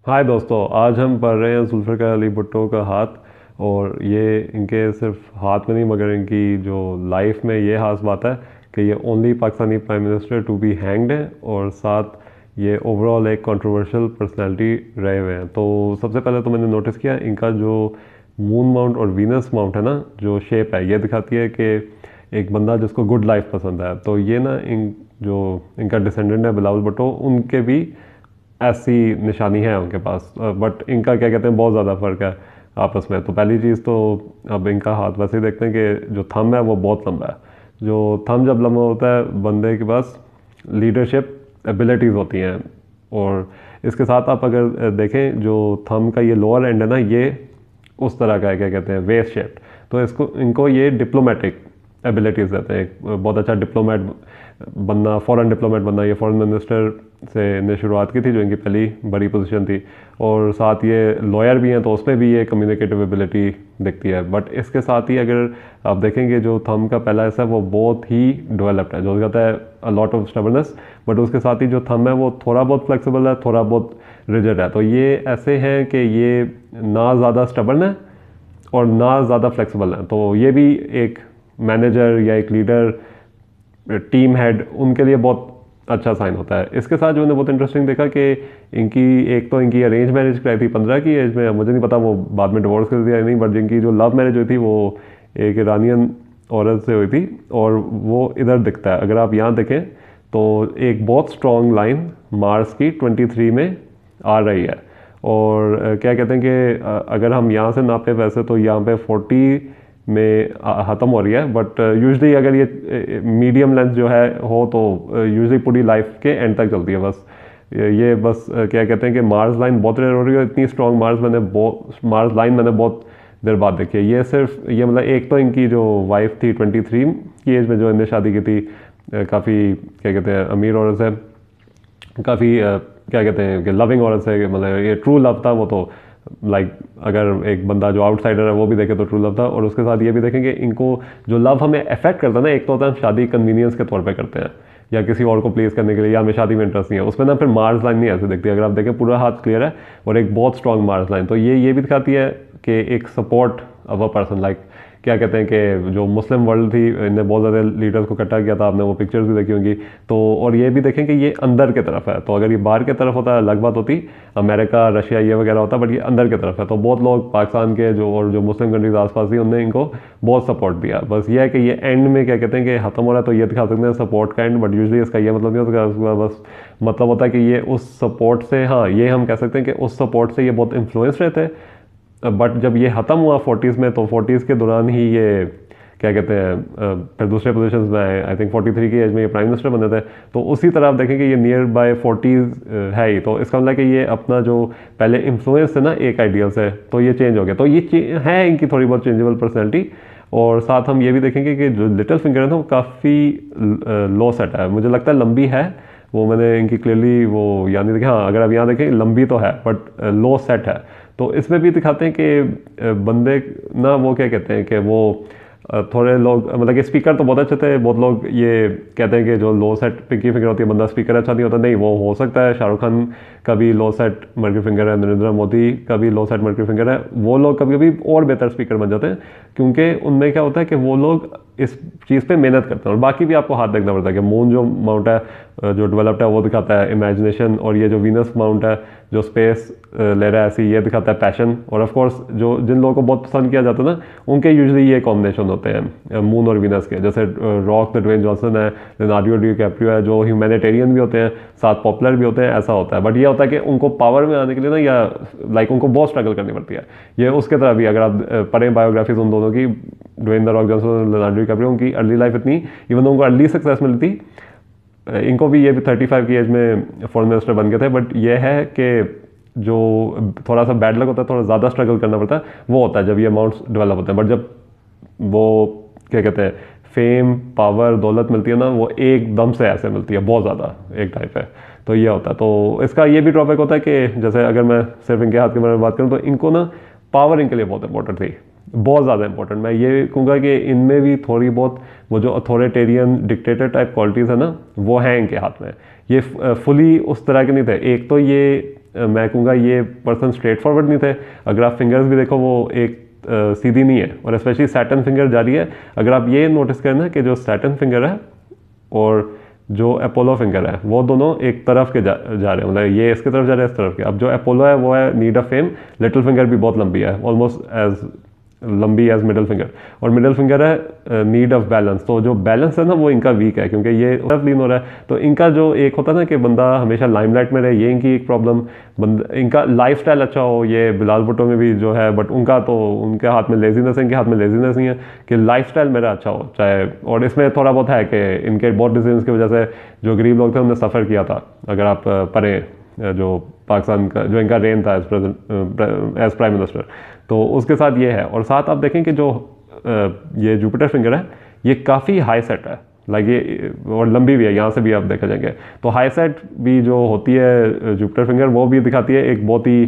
हाय दोस्तों, आज हम पढ़ रहे हैं जुल्फ़िकार अली भुट्टो का हाथ। और ये इनके सिर्फ हाथ में नहीं मगर इनकी जो लाइफ में ये खास बात है कि ये only Pakistani prime minister to be hanged है और साथ ये ओवरऑल एक कंट्रोवर्शियल पर्सनालिटी रहे हुए हैं। तो सबसे पहले तो मैंने नोटिस किया इनका जो मून माउंट और वीनस माउंट है ना, जो शेप है ये दिखाती है कि एक बंदा जिसको गुड लाइफ पसंद है। तो ये ना इन जो इनका डिसेंडेंट है बिलावल भुट्टो, उनके भी ऐसी निशानी है उनके पास। बट इनका क्या कहते हैं बहुत ज़्यादा फ़र्क है आपस में। तो पहली चीज़ तो अब इनका हाथ वैसे ही देखते हैं कि जो थंब है वो बहुत लंबा है। जो थंब जब लंबा होता है बंदे के पास लीडरशिप एबिलिटीज़ होती हैं। और इसके साथ आप अगर देखें जो थंब का ये लोअर एंड है ना, ये उस तरह का है, क्या कहते हैं, वेस्ट शेप्ड। तो इसको इनको ये डिप्लोमेटिक एबिलिटीज़ देते हैं। एक बहुत अच्छा डिप्लोमेट बनना, फॉरेन डिप्लोमेट बनना। ये फॉरेन मिनिस्टर से इन्हें शुरुआत की थी, जो इनकी पहली बड़ी पोजीशन थी। और साथ ये लॉयर भी हैं, तो उसमें भी ये कम्युनिकेटिव एबिलिटी दिखती है। बट इसके साथ ही अगर आप देखेंगे जो थंब का पहला हिस्सा है वो बहुत ही डेवलप्ड है, जो कहता है a lot of stubbornness. But उसके साथ ही जो थंब है वो थोड़ा बहुत फ्लेक्सिबल है, थोड़ा बहुत रिजिड है। तो ये ऐसे हैं कि ये ना ज़्यादा स्टबर्न है और ना ज़्यादा फ्लेक्सिबल है। तो ये भी एक मैनेजर या एक लीडर, टीम हेड, उनके लिए बहुत अच्छा साइन होता है। इसके साथ जो मैंने बहुत इंटरेस्टिंग देखा कि इनकी एक तो इनकी अरेंज मैरिज कराई थी 15 की एज में। मुझे नहीं पता वो बाद में डिवोर्स कर दिया या नहीं, बट जिनकी जो लव मैरिज हुई थी वो एक ईरानियन औरत से हुई थी। और वो इधर दिखता है, अगर आप यहाँ देखें तो एक बहुत स्ट्रॉन्ग लाइन मार्स की 23 में आ रही है। और क्या कहते हैं कि अगर हम यहाँ से नापे वैसे तो यहाँ पे 40 में ख़त्म हो रही है। बट यूजली अगर ये मीडियम लेंथ जो है हो तो यूजली पूरी लाइफ के एंड तक चलती है। बस ये बस क्या कहते हैं कि मार्स लाइन बहुत रेयर हो रही है। इतनी स्ट्रॉन्ग मार्स लाइन मैंने बहुत देर बाद देखी है। ये सिर्फ ये मतलब एक तो इनकी जो वाइफ थी 23 की एज में जो इन्हें शादी की थी, काफ़ी क्या कहते हैं अमीर औरत से, काफ़ी क्या कहते हैं कि लविंग औरत से, मतलब ये ट्रू लव था वो। तो लाइक अगर एक बंदा जो आउटसाइडर है वो भी देखे तो ट्रू लव था। और उसके साथ ये भी देखेंगे इनको जो लव हमें अफेक्ट करता है ना, एक तो होता है हम शादी कन्वीनियंस के तौर पे करते हैं या किसी और को प्लीज़ करने के लिए, या हमें शादी में इंटरेस्ट नहीं है, उसमें ना फिर मार्स लाइन नहीं ऐसे दिखती। अगर आप देखें पूरा हाथ क्लियर है और एक बहुत स्ट्रॉन्ग मार्स लाइन। तो ये भी दिखाती है कि एक support of a person, like क्या कहते हैं कि जो मुस्लिम वर्ल्ड थी इन्हें बहुत ज़्यादा लीडर्स को इकट्ठा किया था, आपने वो पिक्चर्स भी देखी होंगी। तो और ये भी देखें कि ये अंदर की तरफ है। तो अगर ये बाहर की तरफ होता अलग बात होती, अमेरिका रशिया ये वगैरह होता, बट ये अंदर की तरफ है। तो बहुत लोग पाकिस्तान के जो और जो मुस्लिम कंट्रीज आसपास थी उन्होंने इनको बहुत सपोर्ट दिया। बस ये है कि ये एंड में क्या कहते हैं कि ख़त्म हो रहा है तो ये दिखा सकते हैं सपोर्ट का एंड। बट यूजली इसका ये मतलब नहीं होता, उसका बस मतलब होता है कि ये उस सपोर्ट से, हाँ ये हम कह सकते हैं कि उस सपोर्ट से ये बहुत इन्फ्लुएंस रहे थे। बट जब ये ख़त्म हुआ 40s में, तो 40s के दौरान ही ये क्या कहते हैं फिर दूसरे पोजीशंस में आए। आई थिंक 43 की एज में ये प्राइम मिनिस्टर बने थे। तो उसी तरह आप देखेंगे ये नियर बाय 40s है ही। तो इसका मतलब कि ये अपना जो पहले इन्फ्लुएंस है ना एक आइडियल से, तो ये चेंज हो गया। तो ये है इनकी थोड़ी बहुत चेंजेबल पर्सनैलिटी। और साथ हम ये भी देखेंगे कि जो लिटिल फिंगर है ना वो काफ़ी लो सेट है, मुझे लगता है लंबी है। वो मैंने इनकी क्लियरली वो याद नहीं देखी। हाँ अगर आप यहाँ देखें लंबी तो है बट लो सेट है। तो इसमें भी दिखाते हैं कि बंदे ना वो क्या कहते हैं कि वो थोड़े लोग मतलब कि स्पीकर तो बहुत अच्छे थे। बहुत लोग ये कहते हैं कि जो लो सेट पिंकी फिंगर होती है बंदा स्पीकर अच्छा नहीं होता। नहीं, वो हो सकता है शाहरुख खान का भी लो सेट मर्क्यूरी फिंगर है, नरेंद्र मोदी का भी लो सेट मर्क्यूरी फिंगर है। वो लोग कभी कभी और बेहतर स्पीकर बन जाते हैं क्योंकि उनमें क्या होता है कि वो लोग इस चीज़ पे मेहनत करते हैं। और बाकी भी आपको हाथ देखना पड़ता है कि मून जो माउंट है जो डेवलप्ड है वो दिखाता है इमेजिनेशन, और ये जो वीनस माउंट है जो स्पेस ले रहा है ऐसी, ये दिखाता है पैशन। और ऑफ कोर्स जो जिन लोगों को बहुत पसंद किया जाता है ना उनके यूजुअली ये कॉम्बिनेशन होते हैं मून और वीनस के। जैसे रॉक द ड्वेन जॉनसन है, लियोनार्डो डिकैप्रियो है, जो ह्यूमैनिटेरियन भी होते हैं साथ पॉपुलर भी होते हैं, ऐसा होता है। बट ये होता है कि उनको पावर में आने के लिए ना या लाइक उनको बहुत स्ट्रगल करनी पड़ती है। ये उसके तरह भी अगर आप पढ़ें बायोग्राफीज उन दोनों की, ड्वेन द रॉक जॉनसन और लियोनार्डो डिकैप्रियो, उनकी अर्ली लाइफ इतनी, इवन उनको अर्ली सक्सेस मिली थी, इनको भी ये भी 35 की एज में फॉरेन मिनिस्टर बन गए थे। बट ये है कि जो थोड़ा सा बैड लक होता है, थोड़ा ज़्यादा स्ट्रगल करना पड़ता है, वो होता है जब ये अमाउंट्स डेवलप होते हैं। बट जब वो क्या कहते हैं फेम पावर दौलत मिलती है ना, वो एकदम से ऐसे मिलती है बहुत ज़्यादा एक टाइप है। तो ये होता है। तो इसका ये भी ड्रॉबैक होता है कि जैसे अगर मैं सिर्फ इनके हाथ के बारे में बात करूँ तो इनको ना पावर इनके लिए बहुत इंपॉर्टेंट थी, बहुत ज़्यादा इंपॉर्टेंट। मैं ये कहूँगा कि इनमें भी थोड़ी बहुत वो जो अथॉरिटेरियन डिक्टेटर टाइप क्वालिटीज़ है ना वो हैं इनके हाथ में। ये फुली उस तरह के नहीं थे। एक तो ये मैं कहूँगा ये पर्सन स्ट्रेट फॉरवर्ड नहीं थे। अगर आप फिंगर्स भी देखो वो एक सीधी नहीं है, और स्पेशली सैटर्न फिंगर जा रही है। अगर आप ये नोटिस करें ना कि जो सैटर्न फिंगर है और जो अपोलो फिंगर है वो दोनों एक तरफ के जा रहे हैं, मतलब ये इसके तरफ जा रहे हैं, इस तरफ के। अब जो अपोलो है वो है need of fame, little finger भी बहुत लंबी है, ऑलमोस्ट एज लंबी एज मिडिल फिंगर, और मिडिल फिंगर है नीड ऑफ बैलेंस। तो जो बैलेंस है ना वो इनका वीक है, क्योंकि ये तरफ लीन हो रहा है। तो इनका जो एक होता है ना कि बंदा हमेशा लाइमलाइट में रहे, ये इनकी एक प्रॉब्लम। इनका लाइफस्टाइल अच्छा हो, ये बिलाल भुट्टो में भी जो है, बट उनका तो उनके हाथ में लेजीनेस है, इनके हाथ में लेजीनेस नहीं है कि लाइफस्टाइल मेरा अच्छा हो चाहे। और इसमें थोड़ा बहुत है कि इनके बहुत डिसीजंस की वजह से जो गरीब लोग थे उन्होंने सफ़र किया था। अगर आप पढ़ें जो पाकिस्तान का जो इनका रेन था एज प्राइम मिनिस्टर, तो उसके साथ ये है। और साथ आप देखें कि जो ये जुपिटर फिंगर है ये काफ़ी हाई सेट है, लाइक ये, और लंबी भी है, यहाँ से भी आप देखा जाएंगे। तो हाई सेट भी जो होती है जुपिटर फिंगर वो भी दिखाती है एक बहुत ही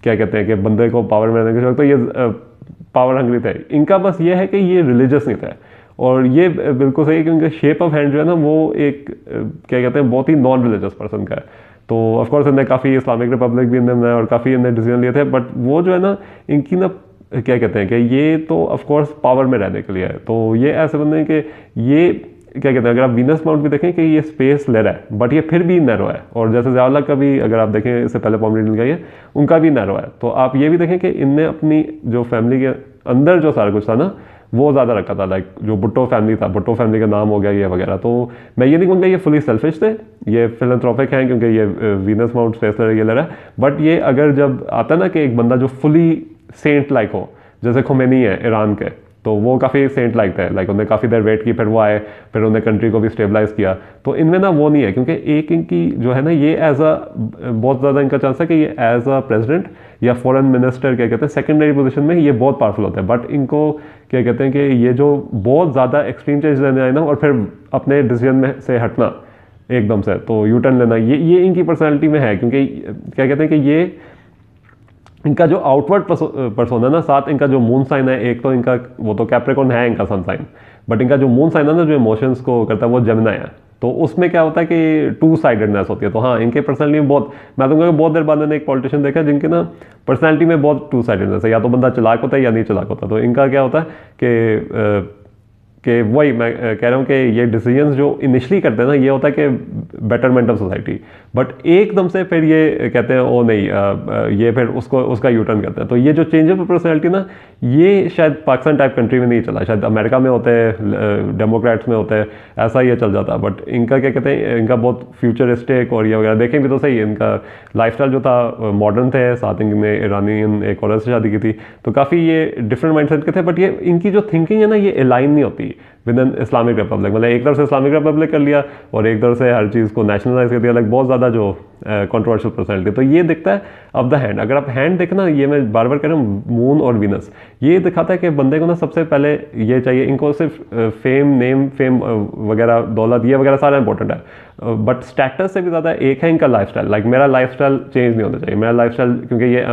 क्या कहते हैं कि बंदे को पावर में रहने के शौक। तो ये पावर हंग्री थे। इनका बस ये है कि ये रिलीजियस नहीं थे, और ये बिल्कुल सही है कि उनका शेप ऑफ हैंड जो है ना वो एक क्या कहते हैं बहुत ही नॉन रिलीजियस पर्सन का है। तो ऑफकोर्स इन्हें काफ़ी इस्लामिक रिपब्लिक भी इन्हें बनाया और काफ़ी इन्हें डिसीजन लिए थे, बट वो जो है ना इनकी ना क्या कहते हैं कि ये तो ऑफकोर्स पावर में रहने के लिए है। तो ये ऐसे बंदे हैं कि ये क्या कहते हैं, अगर आप वीनस माउंट भी देखें कि ये स्पेस ले रहा है, बट ये फिर भी नैरो है। और जैसे ज़ियाउल्लाह का भी अगर आप देखें, इससे पहले पॉमरेनियन का ये उनका भी नैरो है। तो आप ये भी देखें कि इनने अपनी जो फैमिली के अंदर जो सारा कुछ था ना वो ज़्यादा रखा था, लाइक जो भुट्टो फैमिली था, भुट्टो फैमिली का नाम हो गया ये वगैरह। तो मैं ये नहीं कहूँगा ये फुली सेल्फिश थे, ये फिलैंथ्रोपिक हैं क्योंकि ये वीनस माउंट स्पेस ये ले रहा है। बट ये अगर जब आता है ना कि एक बंदा जो फुली सेंट लाइक हो, जैसे खुमैनी है ईरान के, तो वो काफ़ी सेंट लाइक थे, लाइक उन्होंने काफ़ी देर वेट की, फिर वो आए, फिर उन्होंने कंट्री को भी स्टेबलाइज किया। तो इनमें ना वो नहीं है, क्योंकि एक इनकी जो है ना ये एज अ बहुत ज़्यादा इनका चांस है कि ये एज अ प्रेसिडेंट या फॉरेन मिनिस्टर क्या कहते हैं सेकेंडरी पोजीशन में ये बहुत पावरफुल होता है। बट इनको क्या कहते हैं कि ये जो बहुत ज़्यादा एक्सट्रीम चेंज लेने आए ना और फिर अपने डिसीजन में से हटना एकदम से, तो यू टर्न लेना, ये इनकी पर्सनैलिटी में है। क्योंकि क्या कहते हैं कि ये इनका जो आउटवर्ड पर्सोना ना, साथ इनका जो मून साइन है, एक तो इनका वो तो कैप्रिकॉर्न है इनका सन साइन, बट इनका जो मून साइन है ना जो इमोशंस को करता है वो जेमिनी है। तो उसमें क्या होता है कि टू साइडेडनेस होती है। तो हाँ, इनके पर्सनैलिटी में बहुत, मैं तो कहूँगा बहुत देर बाद मैंने एक पॉलिटिशियन देखा जिनके ना पर्सनैलिटी में बहुत टू साइडेडनेस है, या तो बंदा चालाक होता है या नहीं चालाक होता। तो इनका क्या होता है कि वही मैं कह रहा हूँ कि ये डिसीजंस जो इनिशियली करते हैं ना ये होता है कि बेटरमेंट ऑफ सोसाइटी, बट एकदम से फिर ये कहते हैं ओ नहीं, ये फिर उसका यू टर्न करते हैं। तो ये जो चेंज ऑफ पर्सनैलिटी ना ये शायद पाकिस्तान टाइप कंट्री में नहीं चला, शायद अमेरिका में होते हैं, डेमोक्रेट्स में होते हैं, ऐसा ये चल जाता। बट इनका क्या कहते हैं, इनका बहुत फ्यूचरिस्टिक और ये वगैरह देखें भी तो सही है। इनका लाइफस्टाइल जो था मॉडर्न थे, साथ इनने ईरानियन एक औरत से शादी की थी, तो काफ़ी ये डिफरेंट माइंडसेट के थे। बट ये इनकी जो थिंकिंग है ना ये अलाइन नहीं होती विद इन इस्लामिक रिपब्लिक, मतलब एक तरफ से इस्लामिक रिपब्लिक कर लिया और एक तरफ से हर चीज़ को नेशनलाइज कर दिया, लाइक बहुत ज़्यादा जो कंट्रोवर्शियल पर्सनैलिटी। तो ये दिखता है ऑफ द हैंड। अगर आप हैंड देखना, ये मैं बार बार कह रहा हूँ, मून और वीनस, ये दिखाता है कि बंदे को ना सबसे पहले ये चाहिए, इनको सिर्फ फेम, नेम फेम वगैरह, दौलत ये वगैरह सारा इंपॉर्टेंट है, बट स्टेटस से भी ज़्यादा एक है इनका लाइफस्टाइल। लाइक मेरा लाइफस्टाइल चेंज नहीं होना चाहिए, मेरा लाइफस्टाइल, क्योंकि ये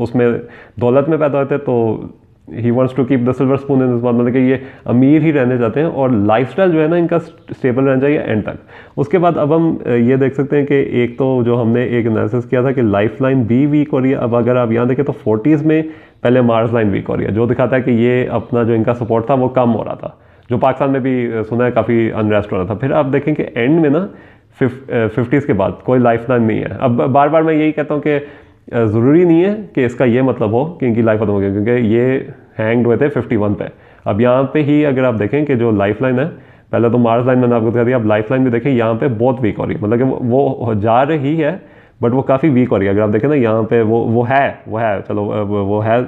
उसमें दौलत में पैदा होते हैं तो ही wants to keep the silver spoon in this mouth, मतलब कि ये अमीर ही रहने चाहते हैं और लाइफस्टाइल जो है ना इनका स्टेबल रहना चाहिए एंड तक। उसके बाद अब हम ये देख सकते हैं कि एक तो जो हमने एक एनालिसिस किया था कि लाइफ लाइन भी वीक हो रही है। अब अगर आप यहाँ देखें तो 40s में पहले मार्स लाइन वीक हो रही है, जो दिखाता है कि ये अपना जो इनका सपोर्ट था वो कम हो रहा था, जो पाकिस्तान में भी सुना है काफ़ी अनरेस्ट हो रहा था। फिर आप देखें कि एंड में ना 50s के बाद कोई लाइफ लाइन नहीं है। अब बार बार मैं यही कहता हूँ कि ज़रूरी नहीं है कि इसका ये मतलब हो कि इनकी लाइफ खत्म हो गई, क्योंकि ये हैंग्ड हुए थे 51 पे। अब यहाँ पे ही अगर आप देखें कि जो लाइफ लाइन है, पहले तो मार्स लाइन मैंने आपको दिखा दिया, अब लाइफ लाइन भी देखें यहाँ पे बहुत वीक हो रही है, मतलब कि वो जा रही है बट वो काफ़ी वीक हो रही है। अगर आप देखें ना यहाँ पे वो है चलो वो है,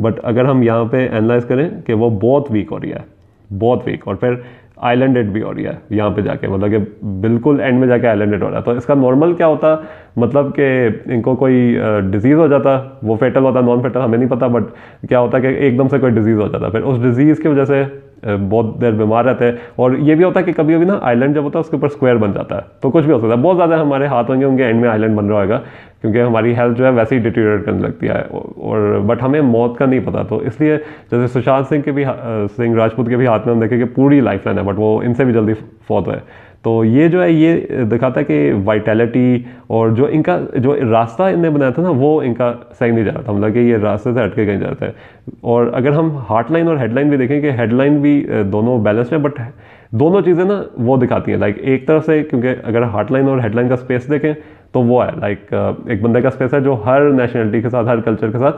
बट अगर हम यहाँ पे एनालाइज करें कि वो बहुत वीक हो रही है, बहुत वीक, और फिर आइलैंडेड भी हो रही है यहाँ पे जाके, मतलब कि बिल्कुल एंड में जाके आइलैंडेड हो रहा है। तो इसका नॉर्मल क्या होता, मतलब कि इनको कोई डिजीज़ हो जाता, वो फेटल होता, नॉन फेटल हमें नहीं पता, बट क्या होता कि एकदम से कोई डिजीज़ हो जाता, फिर उस डिजीज़ की वजह से बहुत देर बीमार रहते हैं। और ये भी होता है कि कभी कभी ना आइलैंड जब होता है उसके ऊपर स्क्वायर बन जाता है, तो कुछ भी हो सकता है, बहुत ज़्यादा हमारे हाथ होंगे उनके एंड में आइलैंड बन रहा होगा, क्योंकि हमारी हेल्थ जो है वैसे ही डिटीरियरेट करने लगती है, और बट हमें मौत का नहीं पता। तो इसलिए जैसे सुशांत सिंह के भी सिंह राजपूत के भी हाथ में हम देखें कि पूरी लाइफ लाइन है, बट वो इनसे भी जल्दी फौत हुए। तो ये जो है ये दिखाता है कि वाइटैलिटी और जो इनका जो रास्ता इनने बनाया था ना वो इनका सही नहीं जा रहा था, मतलब कि ये रास्ते से हटके कहीं जाता है। और अगर हम हार्टलाइन और हेडलाइन भी देखें कि हेडलाइन भी दोनों बैलेंस्ड है, बट दोनों चीज़ें ना वो दिखाती हैं लाइक एक तरफ से, क्योंकि अगर हार्टलाइन और हेडलाइन का स्पेस देखें तो वो है लाइक एक बंदे का स्पेस है जो हर नेशनलिटी के साथ, हर कल्चर के साथ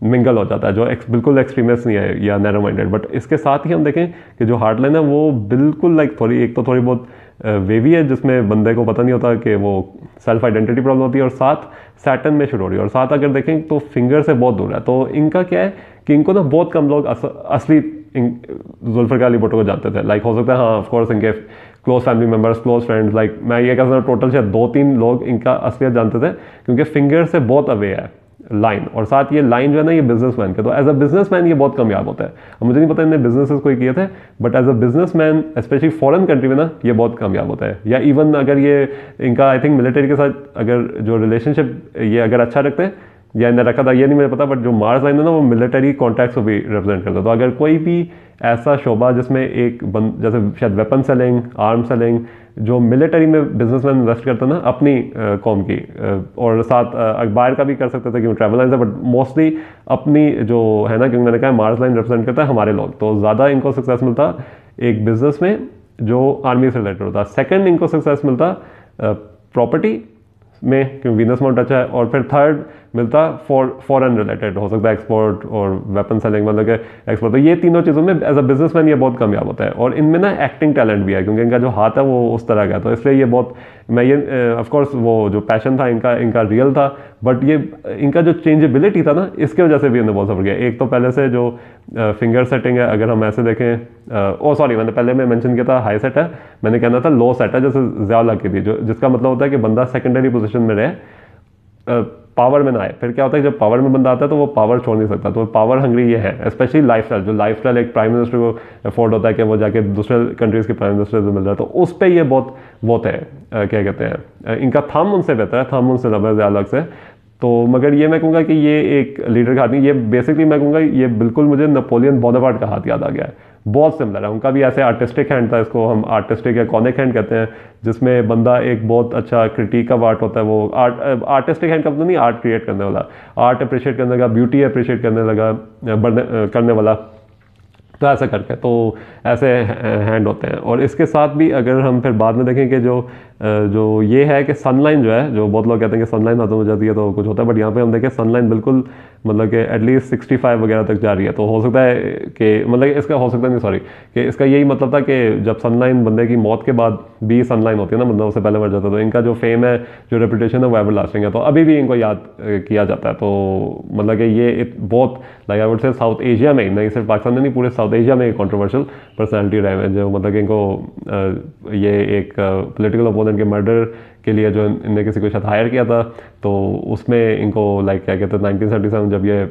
मिंगल हो जाता है, जो बिल्कुल एक्सट्रीमिस्ट नहीं है या नैरो माइंडेड। बट इसके साथ ही हम देखें कि जो हार्टलाइन है वो बिल्कुल लाइक थोड़ी, एक तो थोड़ी बहुत वेवी है जिसमें बंदे को पता नहीं होता कि वो सेल्फ आइडेंटिटी प्रॉब्लम होती है, और साथ सैटर्न में शुरू हो रही है, और साथ अगर देखें तो फिंगर से बहुत दूर है। तो इनका क्या है कि इनको ना बहुत कम लोग असली जुल्फिकार अली भुट्टो को जानते थे। लाइक हो सकता है हाँ ऑफकोर्स इनके close family members, close friends, like मैं ये कह सकता हूँ टोटल शायद 2-3 लोग इनका असलियत जानते थे, क्योंकि फिंगर से बहुत अवे है लाइन, और साथ ये लाइन जो है ना ये बिजनेसमैन के, तो एज अ बिजनेसमैन ये बहुत कामयाब होता है। मुझे नहीं पता इन्हें बिजनेसेस कोई किए थे, but as a businessman specially foreign country में ना ये बहुत कामयाब होता है। या इवन अगर ये इनका आई थिंक मिलिट्री के साथ अगर जो रिलेशनशिप ये अगर अच्छा रखते हैं या इन्हें रखा था ये नहीं मुझे पता, बट जो मार्स लाइन है ना वो मिलिट्री कॉन्टैक्ट्स को भी रिप्रेजेंट करता है। तो अगर कोई भी ऐसा शोबा जिसमें एक जैसे शायद वेपन सेलिंग, आर्म सेलिंग, जो मिलिट्री में बिजनेसमैन इन्वेस्ट करते हैं ना अपनी कौम की, और साथ बाहर का भी कर सकते थे क्योंकि ट्रैवल लाइन है, बट मोस्टली अपनी जो है ना, क्योंकि मैंने कहा मार्स लाइन रिप्रेजेंट करता है हमारे लोग, तो ज़्यादा इनको सक्सेस मिलता एक बिजनेस में जो आर्मी से रिलेटेड होता। सेकेंड इनको सक्सेस मिलता प्रॉपर्टी में क्योंकि वीनस माउंट अच्छा है, और फिर थर्ड मिलता फॉरेन रिलेटेड, हो सकता है एक्सपोर्ट और वेपन सेलिंग, मतलब कि एक्सपोर्ट। तो ये तीनों चीज़ों में एज अ बिजनेसमैन ये बहुत कामयाब होता है, और इनमें ना एक्टिंग टैलेंट भी है क्योंकि इनका जो हाथ है वो उस तरह का है, तो इसलिए ये बहुत, मैं ये ऑफकोर्स वो जो पैशन था इनका रियल था, बट ये इनका जो चेंजेबिलिटी था ना इसके वजह से भी इन्हें बहुत सफर किया। एक तो पहले से जो फिंगर सेटिंग है, अगर हम ऐसे देखें, ओ सॉरी मैंने पहले में मेंशन किया था हाई सेट है, मैंने कहना था लो सेट है, जैसे ज़्यादा की थी, जो जिसका मतलब होता है कि बंदा सेकेंडरी पोजीशन में रहे, पावर में ना आए। फिर क्या होता है जब पावर में बंदा आता है तो वो पावर छोड़ नहीं सकता, तो पावर हंग्री ये है। स्पेशली लाइफस्टाइल, जो लाइफस्टाइल एक प्राइम मिनिस्टर को अफोर्ड होता है कि वो जाके दूसरे कंट्रीज़ के प्राइम मिनिस्टर से मिल रहा है, तो उस पर ये बहुत है, क्या कहते हैं, इनका थंब उनसे बेहतर है, थंब उनसे ज़्यादा अलग से। तो मगर ये मैं कहूँगा कि ये एक लीडर का हाथ नहीं, ये बेसिकली मैं कहूँगा ये बिल्कुल मुझे नेपोलियन बोनापार्ट का हाथ याद आ गया है, बहुत सिमिलर है। उनका भी ऐसे आर्टिस्टिक हैंड था, इसको हम आर्टिस्टिक या कॉनिक हैंड कहते हैं, जिसमें बंदा एक बहुत अच्छा क्रिटिक ऑफ आर्ट होता है, वो आर्टिस्टिक हैंड का मतलब नहीं आर्ट क्रिएट करने वाला, आर्ट अप्रिशिएट करने लगा, ब्यूटी अप्रिशिएट करने लगा, करने वाला, तो ऐसा करके तो ऐसे हैंड होते हैं। और इसके साथ भी अगर हम फिर बाद में देखें कि जो ये है कि सनलाइन जो है, जो बहुत लोग कहते हैं कि सनलाइन खत्म हो जाती है तो कुछ होता है, बट यहाँ पे हम देखें सनलाइन बिल्कुल मतलब कि एटलीस्ट 65 वगैरह तक जा रही है। तो हो सकता है कि मतलब इसका हो सकता नहीं, सॉरी, कि इसका यही मतलब था कि जब सनलाइन बंदे की मौत के बाद भी सनलाइन होती है ना, बंदा उससे पहले मर जाता है, तो इनका जो फेम है, जो रेपुटेशन है वो एवर लास्टिंग है, तो अभी भी इनको याद किया जाता है। तो मतलब कि ये बहुत like I would say south Asia में, नहीं सिर्फ पाकिस्तान में नहीं, पूरे साउथ एशिया में एक कॉन्ट्रोवर्शियल पर्सनैलिटी रहे हैं, जो मतलब कि इनको ये एक पोलिटिकल अपोनेंट के मर्डर के लिए जो इनने किसी को शायद हायर किया था, तो उसमें इनको लाइक क्या कहते हैं 1977 जब ये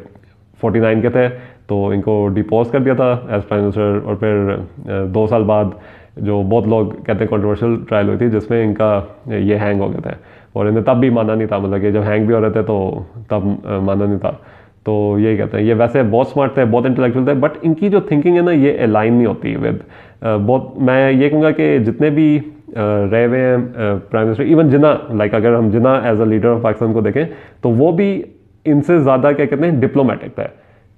49 के थे तो इनको डिपोज कर दिया था एज प्राइम मिनिस्टर, और फिर 2 साल बाद जो बहुत लोग कहते हैं कंट्रोवर्शियल ट्रायल हुई थी जिसमें इनका ये हैंग हो गए थे, और इन्हें तब भी माना नहीं था, मतलब कि जब हैंग भी हो रहे थे तो तब माना नहीं था। तो यही कहते हैं, ये वैसे बहुत स्मार्ट थे, बहुत इंटेलेक्चुअल थे, बट इनकी जो थिंकिंग है ना ये अलाइन नहीं होती विद बहुत, मैं ये कहूँगा कि जितने भी रहे हुए हैं prime minister, even Jinnah, like अगर हम Jinnah as a leader of Pakistan को देखें तो वो भी इनसे ज़्यादा क्या कहते हैं डिप्लोमेटिक था,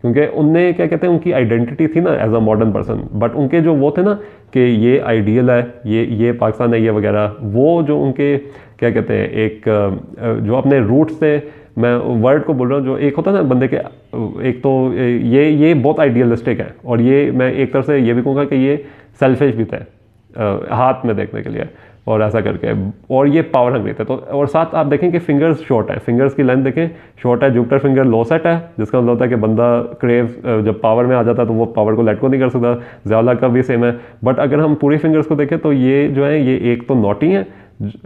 क्योंकि उनने क्या कहते हैं उनकी आइडेंटिटी थी ना as a modern person, but उनके जो वो थे ना कि ये आइडियल है, ये पाकिस्तान है, ये वगैरह, वो जो उनके क्या कहते हैं एक जो अपने रूट्स थे, मैं वर्ड को बोल रहा हूँ, जो एक होता है ना बंदे के, एक तो ये बहुत आइडियलिस्टिक है, और ये मैं एक तरफ से ये भी कहूँगा कि ये सेल्फिश भी थे हाथ में देखने के लिए, और ऐसा करके, और ये पावर हंग्री थे। तो और साथ आप देखें कि फिंगर्स शॉर्ट है, फिंगर्स की लेंथ देखें शॉर्ट है, जुपिटर फिंगर लो सेट है, जिसका मतलब होता है कि बंदा क्रेव जब पावर में आ जाता है तो वो पावर को लेट को नहीं कर सकता। ज़्यादा का भी सेम है, बट अगर हम पूरी फिंगर्स को देखें तो ये जो है ये एक तो नॉटी है,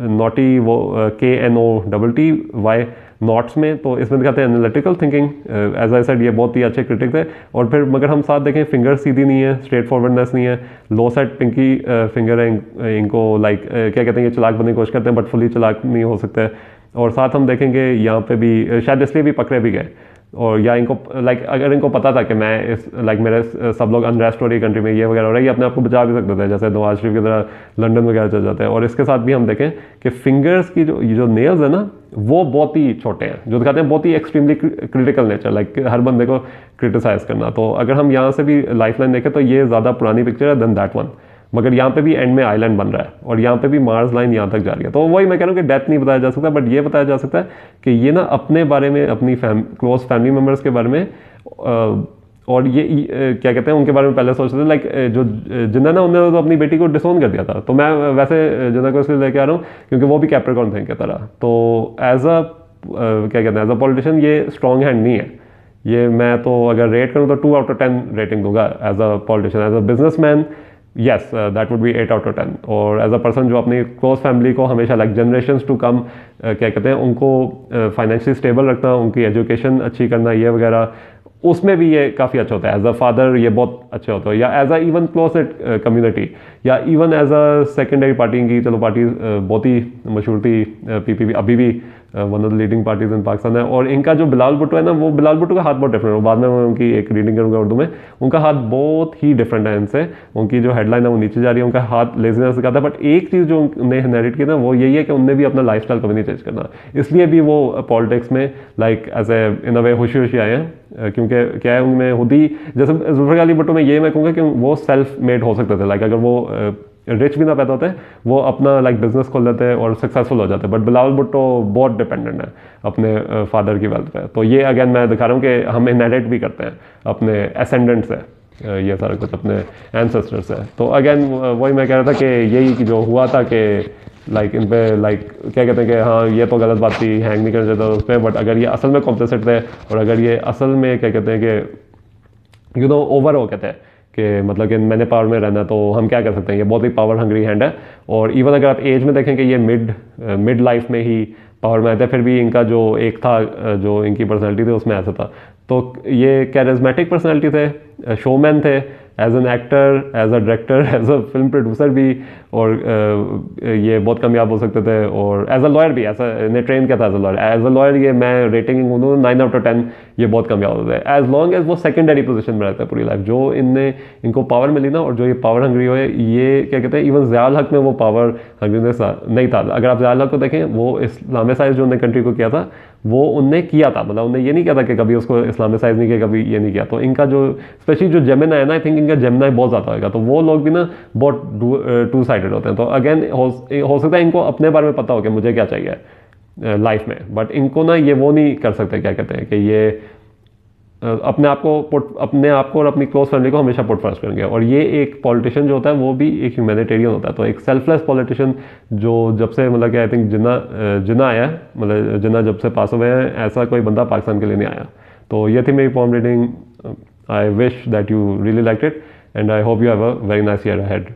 नॉटी वो KNOTTY नॉट्स में, तो इसमें दिखाते हैं analytical thinking, as I said ये बहुत ही अच्छे क्रिटिक थे। और फिर मगर हम साथ देखें फिंगर सीधी नहीं है, स्ट्रेट फॉरवर्डनेस नहीं है, लो सेट पिंकी फिंगर है, इनको लाइक क्या कहते हैं ये चालाक बनने की कोशिश करते हैं बट फुली चालाक नहीं हो सकते, और साथ हम देखेंगे यहाँ पे भी शायद इसलिए भी पकड़े भी गए, और या इनको लाइक अगर इनको पता था कि मैं इस लाइक मेरे सब लोग अनरेस्ट हो रही कंट्री में ये वगैरह हो रहा है, ये अपने आप को बचा भी सकते थे, जैसे नवाज शरीफ की तरह लंदन वगैरह चल जाते हैं। और इसके साथ भी हम देखें कि फिंगर्स की जो नेल्स है ना वो बहुत ही छोटे हैं, जो दिखाते हैं बहुत ही एक्सट्रीमली क्रिटिकल नेचर, लाइक हर बंदे को क्रिटिसाइज करना। तो अगर हम यहाँ से भी लाइफ लाइन देखें तो ये ज़्यादा पुरानी पिक्चर है देन दैट वन, मगर यहाँ पे भी एंड में आइलैंड बन रहा है और यहाँ पे भी मार्स लाइन यहाँ तक जा रही है। तो वही मैं कह रहा हूँ कि डेथ नहीं बताया जा सकता, बट ये बताया जा सकता है कि ये ना अपने बारे में, अपनी क्लोज फैमिली मेम्बर्स के बारे में और ये क्या कहते हैं उनके बारे में पहले सोचते थे, लाइक जो जिन्ना ना उन्होंने तो अपनी बेटी को डिसोन कर दिया था। तो मैं वैसे जिन्ना को इसलिए लेके आ रहा हूँ क्योंकि वो भी कैप्रिकॉर्न थे की तरह। तो एज अ क्या कहते हैं एज अ पॉलिटिशियन ये स्ट्रॉन्ग हैंड नहीं है। ये मैं तो अगर रेट करूँ तो 2/10 रेटिंग दूंगा as a politician. As a businessman yes that would be 8/10। और एज अ पर्सन जो अपनी क्लोज फैमिली को हमेशा लाइक जनरेशन्स टू कम क्या कहते हैं उनको फाइनेंशियली स्टेबल रखना, उनकी एजुकेशन अच्छी करना, ये वगैरह, उसमें भी ये काफ़ी अच्छा होता है। एज अ फादर ये बहुत अच्छा होता है, या as a even close community, या even as a secondary party की चलो पार्टी बहुत ही मशहूर थी पीपीपी, अभी भी one of the leading parties in Pakistan है। और इनका जो बिलावल भुट्टो है ना, वो बिलावल भुट्टो का हाथ बहुत डिफरेंट है। बाद में मैं उनकी एक रीडिंग करूँगा उर्दू में, उनका हाथ बहुत ही डिफरेंट है इनसे। उनकी जो हेडलाइन है वो नीचे जा रही है, उनका हाथ लेजीनेस दिखाता है। बट एक चीज़ जो उन्हें इनहेरिट की ना वो यही है कि उनने भी अपना लाइफस्टाइल कभी नहीं चेंज करना, इसलिए भी वो पॉलिटिक्स में लाइक एज ए इन अ वे खुशी आए हैं। क्योंकि क्या है उनमें खुद ही, जैसे जुल्फ़िकार अली भुट्टो में ये मैं कहूँगा कि वो सेल्फ मेड हो सकते थे, लाइक अगर वो रिच भी ना पैदा होते वो अपना लाइक बिजनेस खोल लेते और सक्सेसफुल हो जाते। बट बिलावल भुट्टो बहुत डिपेंडेंट है अपने फादर की वेल्थ पे। तो ये अगेन मैं दिखा रहा हूँ कि हम इनहेरिट भी करते हैं अपने एसेंडेंट से, ये सारा कुछ अपने एंसेस्टर से। तो अगेन वही मैं कह रहा था कि यही जो हुआ था कि लाइक इन पे लाइक क्या कहते हैं कि हाँ ये तो गलत बात थी, हैंग नहीं करना चाहता उस पर, बट अगर ये असल में कॉम्प्लिसिट थे और अगर ये असल में क्या कहते हैं कि यू नो ओवर हो कहते हैं कि मतलब कि मैंने पावर में रहना, तो हम क्या कर सकते हैं, ये बहुत ही पावर हंग्री हैंड है। और इवन अगर आप एज में देखें कि ये मिड लाइफ में ही पावर में आते हैं, फिर भी इनका जो एक था जो इनकी पर्सनैलिटी थी उसमें ऐसा था। तो ये कैरिज्मेटिक पर्सनैलिटी थे, शोमैन थे, as an actor, as a director, as a film producer भी, और ये बहुत कामयाब हो सकते थे। और एज अ लॉयर भी, ऐसा इन्हें ट्रेन किया था एज अ लॉयर ये मैं रेटिंग 9/10, ये बहुत कामयाब होता है एज लॉन्ग एज वो सेकेंडरी पोजीशन में रहता है पूरी लाइफ। जो इनको पावर मिली ना, और जो ये पावर हंग्री हुए, ये क्या कहते हैं इवन ज़ियाउल हक में वो पावर हंग्रीनेस नहीं था। अगर आप ज़ियाउल हक को देखें, वो इस्लामिसाइज जो उन्होंने कंट्री को किया था वो उनने किया था, मतलब उन्होंने ये नहीं किया था कि कभी उसको इस्लामिसाइज नहीं किया, कभी ये नहीं किया। तो इनका जो स्पेशली जो जेमिनी है ना, आई थिंक इनका जेमिनी बहुत ज़्यादा होगा। तो वो लोग भी ना बहुत टू साइडेड होते हैं। तो अगेन हो सकता है इनको अपने बारे में पता हो कि मुझे क्या चाहिए लाइफ में, बट इनको ना ये वो नहीं कर सकते, क्या कहते हैं कि ये अपने आप को और अपनी क्लोज फैमिली को हमेशा पुट फर्स्ट करेंगे। और ये एक पॉलिटिशियन जो होता है वो भी एक ह्यूमैनिटेरियन होता है। तो एक सेल्फलेस पॉलिटिशियन जो जब से मतलब कि आई थिंक जिन्ना आया है, मतलब जिन्ना जब से पास हुए हैं, ऐसा कोई बंदा पाकिस्तान के लिए नहीं आया। तो ये थी मेरी poem reading. I wish that you really liked it and I hope you have a very nice year ahead.